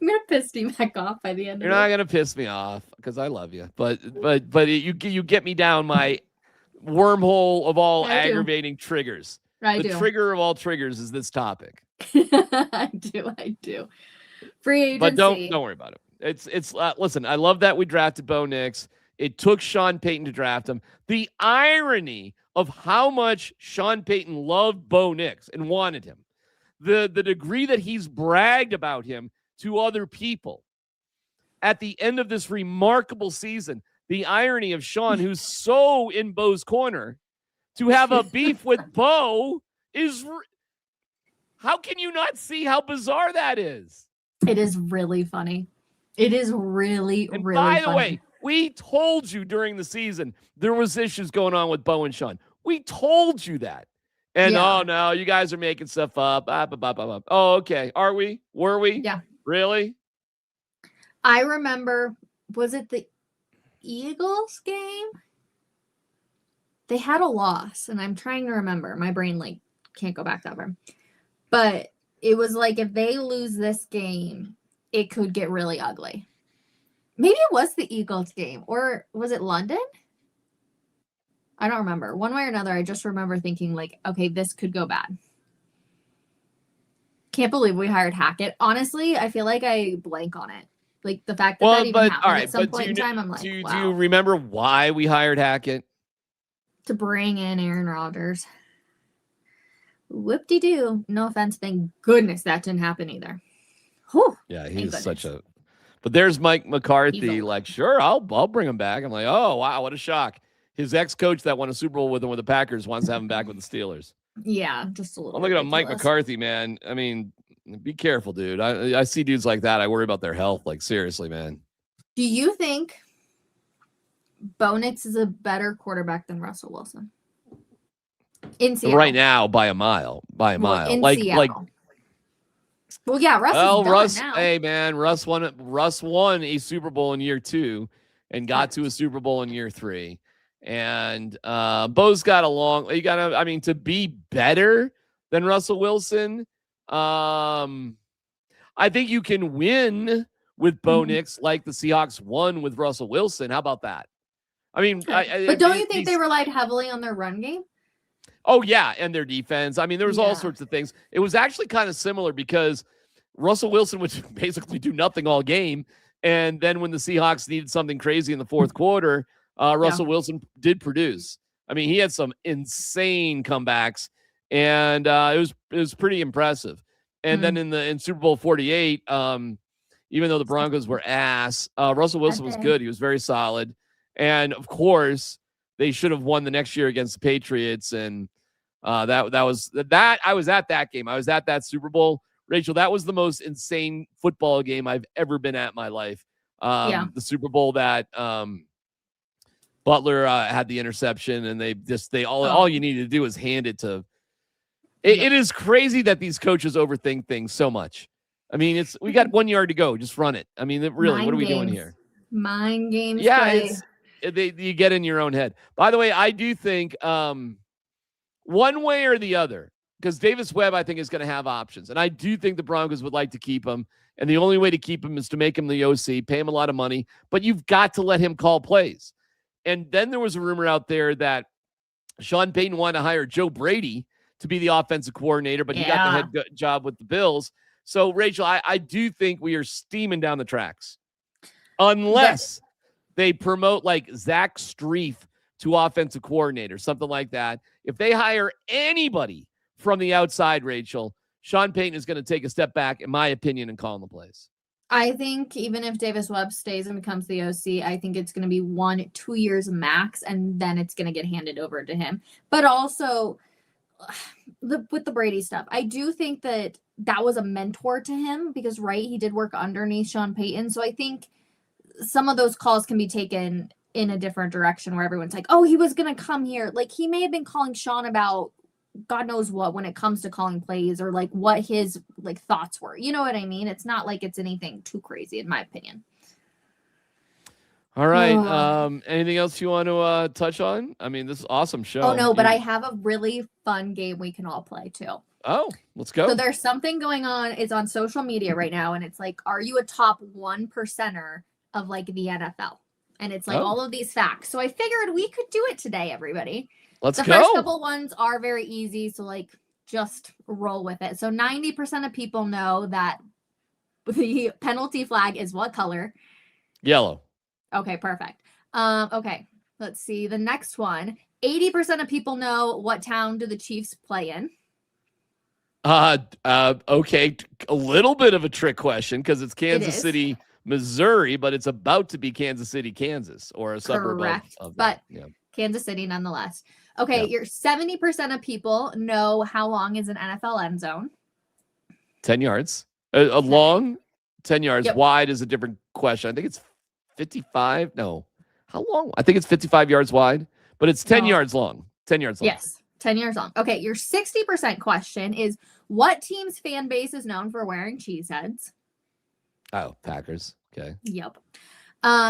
I'm gonna piss DMac off by the end. You're not gonna piss me off because I love you, but you get me down my wormhole of all aggravating triggers. The trigger of all triggers is this topic. I do. Free agency. But don't worry about it. It's listen. I love that we drafted Bo Nix. It took Sean Payton to draft him. The irony of how much Sean Payton loved Bo Nix and wanted him, the degree that he's bragged about him to other people at the end of this remarkable season, the irony of Sean, who's so in Bo's corner, to have a beef with Bo is, how can you not see how bizarre that is? It is really funny. It is really and really by funny. the way, we told you during the season there was issues going on with Bo and Sean. We told you that. And oh no, you guys are making stuff up. Oh, okay. Are we? Were we? Yeah. Really? I remember, was it the Eagles game? They had a loss, and I'm trying to remember. My brain can't go back that far. But it was like if they lose this game, it could get really ugly. Maybe it was the Eagles game, or was it London? I don't remember. One way or another, I just remember thinking okay, this could go bad. Can't believe we hired Hackett. Honestly, I feel like I blank on it. The fact that that even happened at some point in time, I'm like, do wow. you remember why we hired Hackett? To bring in Aaron Rodgers. Whoop-de-doo. No offense. Thank goodness that didn't happen either. Whew. Yeah, he's such a... But there's Mike McCarthy, sure, I'll bring him back. I'm like, oh, wow, what a shock. His ex-coach that won a Super Bowl with him with the Packers wants to have him back with the Steelers. Yeah, just a little. I'm looking at Mike ridiculous. McCarthy, man. I mean, be careful, dude. I see dudes like that. I worry about their health. Like, seriously, man. Do you think Bo Nix is a better quarterback than Russell Wilson? In Seattle. Right now, by a mile. By a mile. In Like, Seattle. Well, yeah, Russ is done Russ, now. hey, man, Russ won a Super Bowl in year 2 and got to a Super Bowl in year 3. And Bo's got a long, to be better than Russell Wilson, I think you can win with Bo Nix like the Seahawks won with Russell Wilson. How about that? I mean, but don't you think they relied heavily on their run game? Oh, yeah, and their defense. I mean, there was all sorts of things. It was actually kind of similar because Russell Wilson would basically do nothing all game. And then when the Seahawks needed something crazy in the fourth quarter, Russell Wilson did produce. I mean, he had some insane comebacks, and it was pretty impressive. And then in Super Bowl 48, even though the Broncos were ass, Russell Wilson was good. He was very solid. And, of course, they should have won the next year against the Patriots, and that was that. I was at that game. I was at that Super Bowl. Rachel, that was the most insane football game I've ever been at in my life. The Super Bowl that Butler had the interception, and all you needed to do was hand it to. It is crazy that these coaches overthink things so much. I mean, we got 1 yard to go. Just run it. I mean, really, what are we doing here? Mind games. Yeah, you get in your own head. By the way, I do think one way or the other, because Davis Webb, I think, is going to have options. And I do think the Broncos would like to keep him. And the only way to keep him is to make him the OC, pay him a lot of money. But you've got to let him call plays. And then there was a rumor out there that Sean Payton wanted to hire Joe Brady to be the offensive coordinator, but he got the head job with the Bills. So, Rachel, I do think we are steaming down the tracks. Unless they promote like Zach Strief to offensive coordinator, something like that. If they hire anybody from the outside, Rachel, Sean Payton is going to take a step back, in my opinion, and call the plays. I think even if Davis Webb stays and becomes the OC, I think it's going to be 1-2 years max, and then it's going to get handed over to him. But also, with the Brady stuff, I do think that was a mentor to him because, he did work underneath Sean Payton. So I think some of those calls can be taken in a different direction where everyone's like, oh, he was going to come here. Like, he may have been calling Sean about God knows what when it comes to calling plays or like what his like thoughts were. You know what I mean? It's not like it's anything too crazy, in my opinion. All right. Anything else you want to touch on? I mean, this is an awesome show. Oh, no, but I have a really fun game we can all play too. Oh, let's go. So there's something going on. It's on social media right now. And it's like, are you a top 1%er of like the NFL? And it's like all of these facts. So I figured we could do it today, everybody. Let's go. The first couple ones are very easy. So like, just roll with it. So 90% of people know that the penalty flag is what color? Yellow. Okay, perfect. Okay, let's see. The next one. 80% of people know what town do the Chiefs play in? Okay. A little bit of a trick question because it's Kansas City, Missouri, but it's about to be Kansas City, Kansas, or a suburb of but yeah. Kansas City nonetheless. Okay, you're 70% of people know how long is an NFL end zone? 10 yards. A long 10 yards. Yep. Wide is a different question. I think it's 55. No. How long? I think it's 55 yards wide, but it's 10 yards long. 10 yards long. Yes, 10 yards long. Okay, your 60% question is what team's fan base is known for wearing cheese heads? Oh, Packers. Okay. Yep.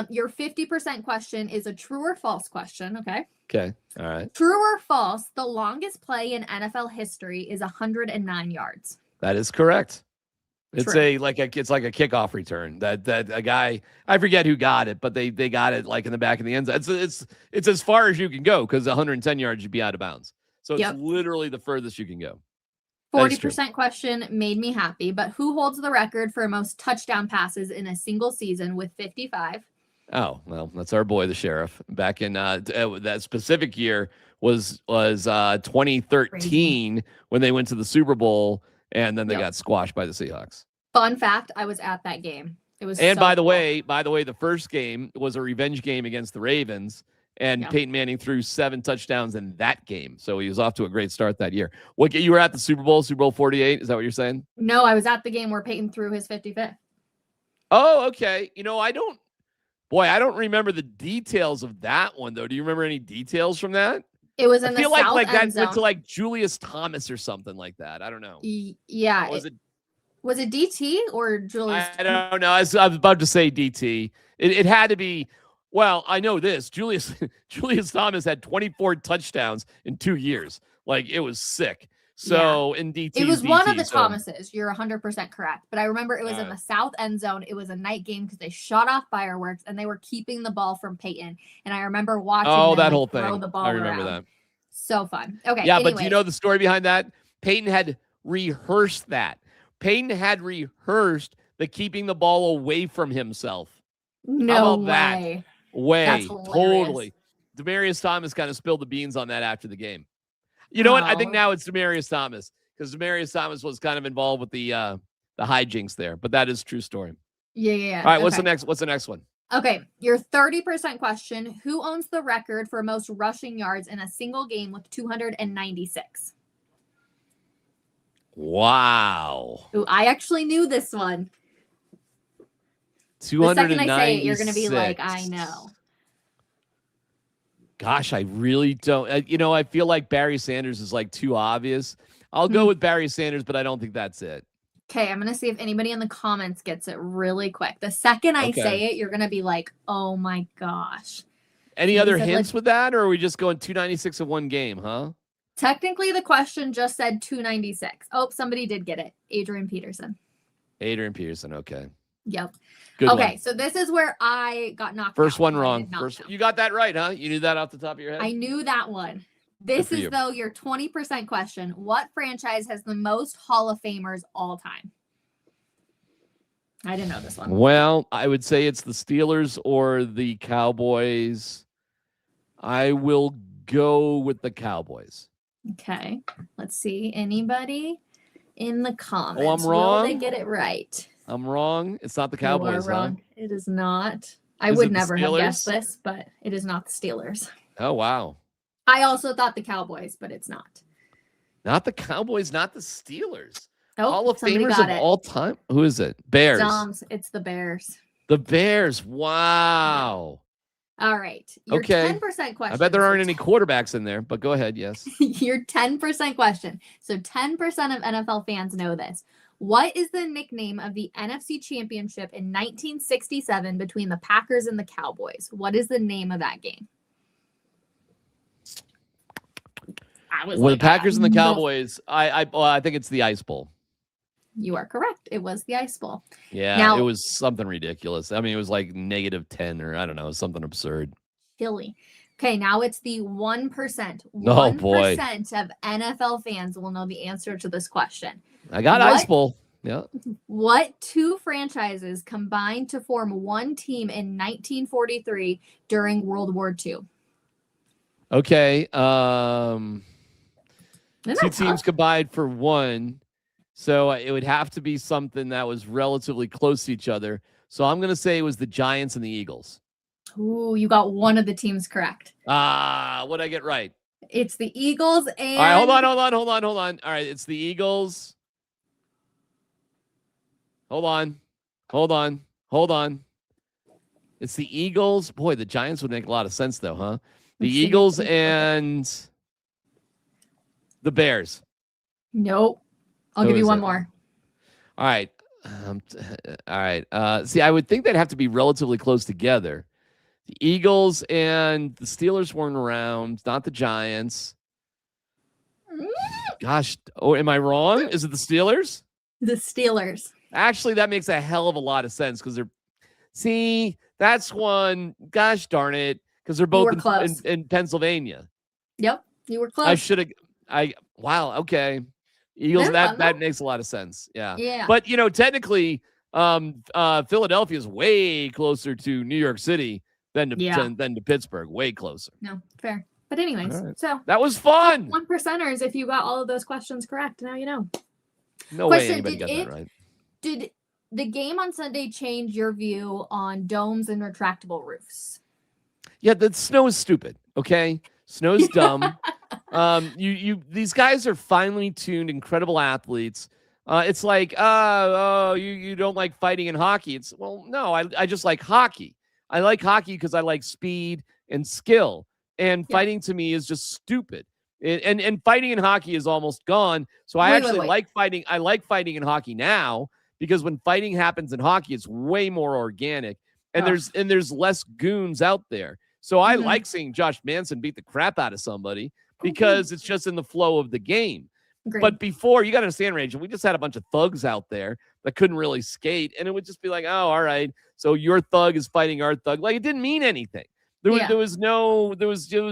Your 50% question is a true or false question. Okay. Okay. All right. True or false, the longest play in NFL history is 109 yards. That is correct. It's True. it's like a kickoff return that a guy, I forget who got it, but they got it like in the back of the end zone. It's as far as you can go because 110 yards you'd be out of bounds. So it's literally the furthest you can go. 40% question made me happy, but who holds the record for most touchdown passes in a single season with 55? Oh, well, that's our boy, the Sheriff. Back in that specific year was 2013 when they went to the Super Bowl, and then they got squashed by the Seahawks. Fun fact, I was at that game. It was and so by the cool. way, the first game was a revenge game against the Ravens, And Yeah. Peyton Manning threw 7 touchdowns in that game. So he was off to a great start that year. What, you were at the Super Bowl 48? Is that what you're saying? No, I was at the game where Peyton threw his 55th. Oh, okay. I don't remember the details of that one, though. Do you remember any details from that? It was in I feel the south like that end zone. went to like Julius Thomas or something like that. I don't know. Yeah. Was it DT or Julius? I don't know. I was about to say DT. It had to be. Well, I know this. Julius Thomas had 24 touchdowns in 2 years. Like, it was sick. So in DT, it was one of the Thomases. You're 100% correct. But I remember it was in the south end zone. It was a night game because they shot off fireworks and they were keeping the ball from Peyton. And I remember watching them, whole throw thing. the ball I remember around. that. So fun. Okay. Yeah, but do you know the story behind that? Peyton had rehearsed that. Peyton had rehearsed the keeping the ball away from himself. No way. That? Way. That's Totally. Demaryius Thomas kind of spilled the beans on that after the game. You know what? I think now it's Demaryius Thomas because Demaryius Thomas was kind of involved with the hijinks there, but that is a true story. Yeah. All right, what's the next one? Okay, your 30% question, who owns the record for most rushing yards in a single game with 296? Wow. Ooh, I actually knew this one. 296. The second I say it, you're going to be like, I know. Gosh, I really don't. I feel like Barry Sanders is like too obvious. I'll go with Barry Sanders, but I don't think that's it. Okay, I'm going to see if anybody in the comments gets it really quick. The second I say it, you're going to be like, oh my gosh. Any other hints with that, or are we just going 296 in one game, huh? Technically, the question just said 296. Oh, somebody did get it. Adrian Peterson. Okay. Yep. Good okay, one. So this is where I got knocked First out. one wrong. You got that right, huh? You knew that off the top of your head? I knew that one. This is, though, your 20% question. What franchise has the most Hall of Famers all time? I didn't know this one. Well, I would say it's the Steelers or the Cowboys. I will go with the Cowboys. Okay. Let's see. Anybody in the comments? Oh, I'm wrong? Will they get it right? I'm wrong. It's not the Cowboys, You are wrong. Huh? It is not. I Is would it the never have Steelers? guessed this, but it is not the Steelers. Oh, wow. I also thought the Cowboys, but it's not. Not the Cowboys, not the Steelers. Oh, Hall of somebody Famers got of it. all time. Who is it? Bears. Doms, it's the Bears. The Bears. Wow. All right. Your Okay. 10% question. I bet there aren't any quarterbacks in there, but go ahead. Yes. Your 10% question. So 10% of NFL fans know this. What is the nickname of the NFC Championship in 1967 between the Packers and the Cowboys? What is the name of that game? The Packers and the Cowboys, I think it's the Ice Bowl. You are correct. It was the Ice Bowl. Yeah, now, it was something ridiculous. I mean, it was like -10 or I don't know, something absurd. Chilly. Okay, now it's the 1%. 1% Oh, boy. of NFL fans will know the answer to this question. I got Ice Bowl. Yeah. What two franchises combined to form one team in 1943 during World War II? Okay. Isn't Two that teams tough? combined for one. So it would have to be something that was relatively close to each other. So I'm going to say it was the Giants and the Eagles. Ooh, you got one of the teams correct. What'd I get right? It's the Eagles and... All right, hold on. All right, it's the Eagles. Hold on. It's the Eagles. Boy, the Giants would make a lot of sense, though, huh? The Eagles and the Bears. Nope. I'll Who give you is one it? more. All right. All right. See, I would think they'd have to be relatively close together. The Eagles and the Steelers weren't around, not the Giants. Gosh, am I wrong? Is it the Steelers? The Steelers. Actually, that makes a hell of a lot of sense because that's one. Gosh darn it, because they're both in Pennsylvania. Yep, you were close. I should have. Wow. Okay. Eagles. That makes a lot of sense. Yeah. Yeah. But technically, Philadelphia is way closer to New York City than to Pittsburgh. Way closer. No, fair. But anyways, so that was fun. 1%ers if you got all of those questions correct. Now you know. No way anybody got that right. Did the game on Sunday change your view on domes and retractable roofs? Yeah, the snow is stupid. Okay, snow's dumb. These guys are finely tuned, incredible athletes. It's like, you don't like fighting in hockey. It's, well, no, I just like hockey. I like hockey because I like speed and skill. And Yeah. fighting to me is just stupid. And fighting in hockey is almost gone. So I actually like fighting. I like fighting in hockey now because when fighting happens in hockey, it's way more organic. And there's less goons out there. So I like seeing Josh Manson beat the crap out of somebody because it's just in the flow of the game. Agreed. But before, you got to understand, Rachel, we just had a bunch of thugs out there that couldn't really skate. And it would just be like, oh, all right. So your thug is fighting our thug. Like, it didn't mean anything. There was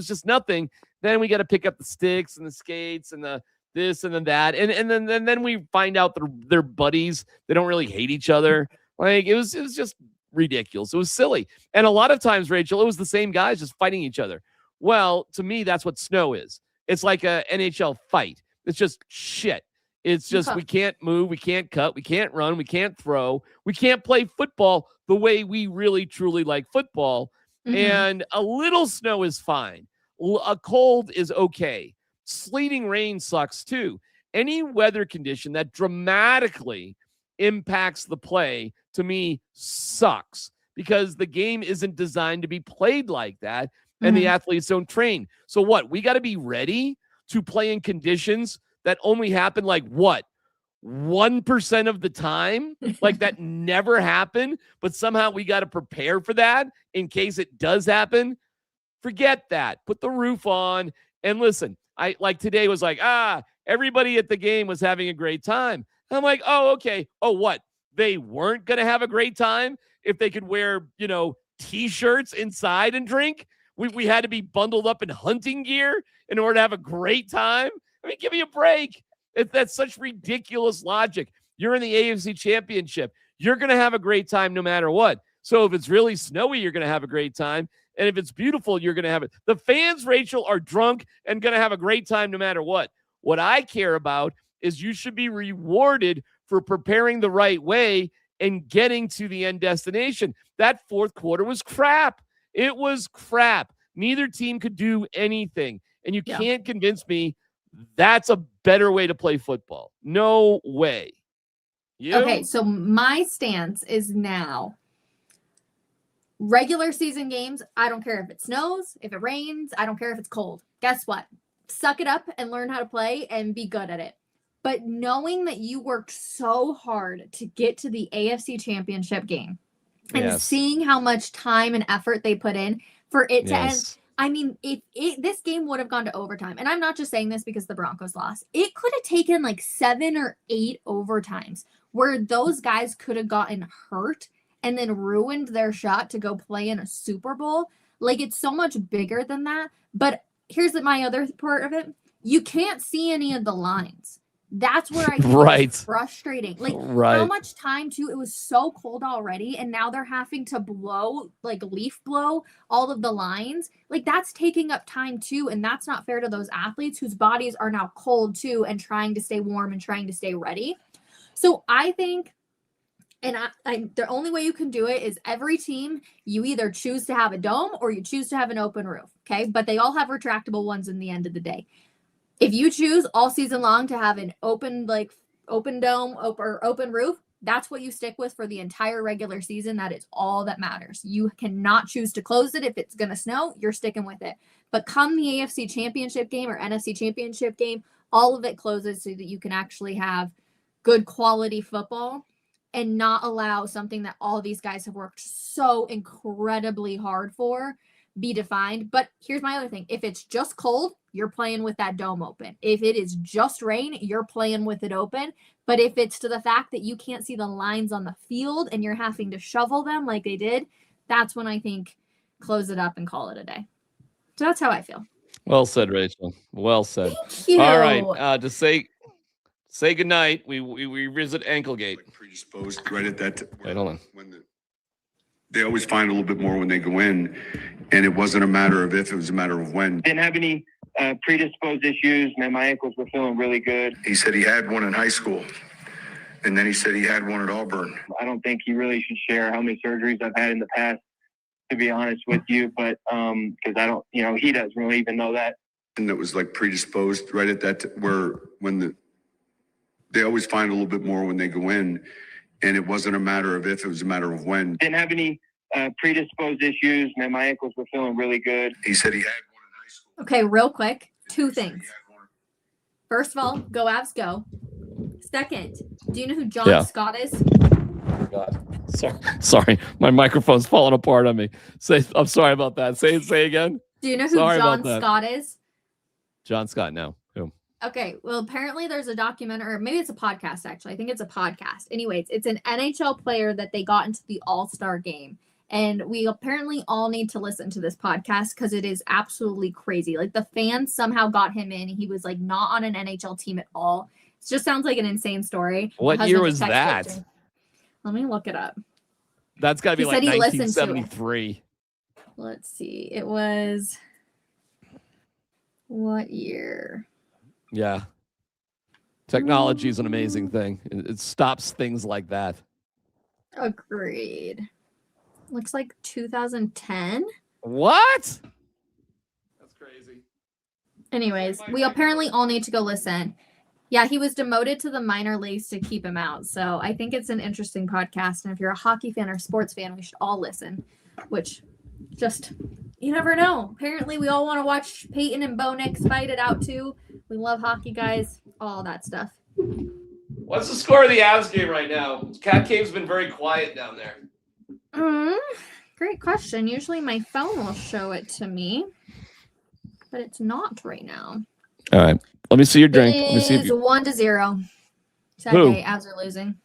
just nothing. Then we got to pick up the sticks and the skates and the this and then that. And then we find out they're buddies. They don't really hate each other. Like, it was just ridiculous. It was silly. And a lot of times, Rachel, it was the same guys just fighting each other. Well, to me, that's what snow is. It's like a NHL fight. It's just shit. It's just we can't move, we can't cut, we can't run, we can't throw, we can't play football the way we really truly like football. And a little snow is fine. A cold is okay. Sleeting rain sucks too. Any weather condition that dramatically impacts the play, to me, sucks because the game isn't designed to be played like that, and the athletes don't train. So what? We got to be ready to play in conditions that only happen like what? 1% of the time? Like that never happened, but somehow we got to prepare for that in case it does happen. Forget that. Put the roof on and listen. I like today was like, everybody at the game was having a great time. I'm like, oh, okay. Oh, what? They weren't going to have a great time if they could wear, T-shirts inside and drink? We had to be bundled up in hunting gear in order to have a great time? I mean, give me a break. That's such ridiculous logic. You're in the AFC Championship. You're going to have a great time no matter what. So if it's really snowy, you're going to have a great time. And if it's beautiful, you're going to have it. The fans, Rachel, are drunk and going to have a great time no matter what. What I care about is you should be rewarded for preparing the right way and getting to the end destination. That fourth quarter was crap. It was crap. Neither team could do anything. And you can't convince me that's a better way to play football. No way. You? Okay, so my stance is now regular season games. I don't care if it snows, if it rains. I don't care if it's cold. Guess what? Suck it up and learn how to play and be good at it. But knowing that you worked so hard to get to the AFC Championship game and seeing how much time and effort they put in for it to end. I mean, if this game would have gone to overtime, and I'm not just saying this because the Broncos lost, it could have taken like 7 or 8 overtimes where those guys could have gotten hurt and then ruined their shot to go play in a Super Bowl. Like, it's so much bigger than that. But here's my other part of it. You can't see any of the lines. That's where I think it's frustrating. Like, how much time, too? It was so cold already, and now they're having to leaf blow all of the lines. Like, that's taking up time, too, and that's not fair to those athletes whose bodies are now cold, too, and trying to stay warm and trying to stay ready. So I think, and the only way you can do it is every team, you either choose to have a dome or you choose to have an open roof, okay? But they all have retractable ones in the end of the day. If you choose all season long to have an open dome or open roof, that's what you stick with for the entire regular season. That is all that matters. You cannot choose to close it. If it's going to snow, you're sticking with it. But come the AFC Championship game or NFC Championship game, all of it closes so that you can actually have good quality football and not allow something that all these guys have worked so incredibly hard for be defined. But here's my other thing. If it's just cold, you're playing with that dome open. If it is just rain, you're playing with it open. But if it's to the fact that you can't see the lines on the field and you're having to shovel them like they did, that's when I think close it up and call it a day. So that's how I feel. Well said, Rachel. Well said. Thank you. All right. To say goodnight, we revisit Anklegate. Predisposed right at that. Wait, hold on. They always find a little bit more when they go in, and it wasn't a matter of if, it was a matter of when. Didn't have any predisposed issues. Man, my ankles were feeling really good. He said he had one in high school, and then he said he had one at Auburn. I don't think he really should share how many surgeries I've had in the past, to be honest with you, but because I don't, he doesn't really even know that. And that was like predisposed right at that they always find a little bit more when they go in, and it wasn't a matter of if, it was a matter of when. Didn't have any predisposed issues, and my ankles were feeling really good. He said he had one in high school. Okay, real quick, two things. First of all, go Avs, go. Second, do you know who John Scott is? Oh God. Sorry. My microphone's falling apart on me. I'm sorry about that. Say again. Do you know who John Scott is? John Scott, no. Who? Okay, well, apparently there's a documentary, or maybe it's a podcast, actually. I think it's a podcast. Anyways, it's an NHL player that they got into the All-Star game. And we apparently all need to listen to this podcast because it is absolutely crazy. Like, the fans somehow got him in. He was, like, not on an NHL team at all. It just sounds like an insane story. What year was that? Let me look it up. That's got to be like 1973. Let's see. It was... What year? Yeah. Technology is an amazing thing. It stops things like that. Agreed. Looks like 2010. What? That's crazy. Anyways, we apparently all need to go listen. Yeah, he was demoted to the minor leagues to keep him out. So I think it's an interesting podcast. And if you're a hockey fan or sports fan, we should all listen. Which just, you never know. Apparently we all want to watch Peyton and Bo Nix fight it out too. We love hockey, guys. All that stuff. What's the score of the Avs game right now? Cat Cave's been very quiet down there. Great question. Usually my phone will show it to me, but it's not right now. All right. Let me see your drink. It Let me see if is you... 1-0. Saturday, Avs are losing.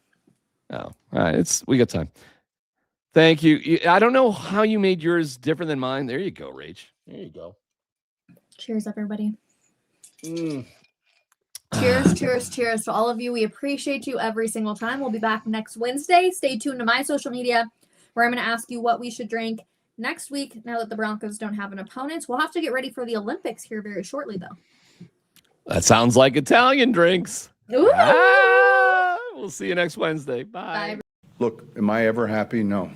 Oh, all right. We got time. Thank you. I don't know how you made yours different than mine. There you go, Rach. There you go. Cheers, everybody. Cheers to all of you. We appreciate you every single time. We'll be back next Wednesday. Stay tuned to my social media where I'm going to ask you what we should drink next week. Now that the Broncos don't have an opponent, we'll have to get ready for the Olympics here very shortly, though. That sounds like Italian drinks. Ooh. We'll see you next Wednesday. Bye. Look, am I ever happy? No.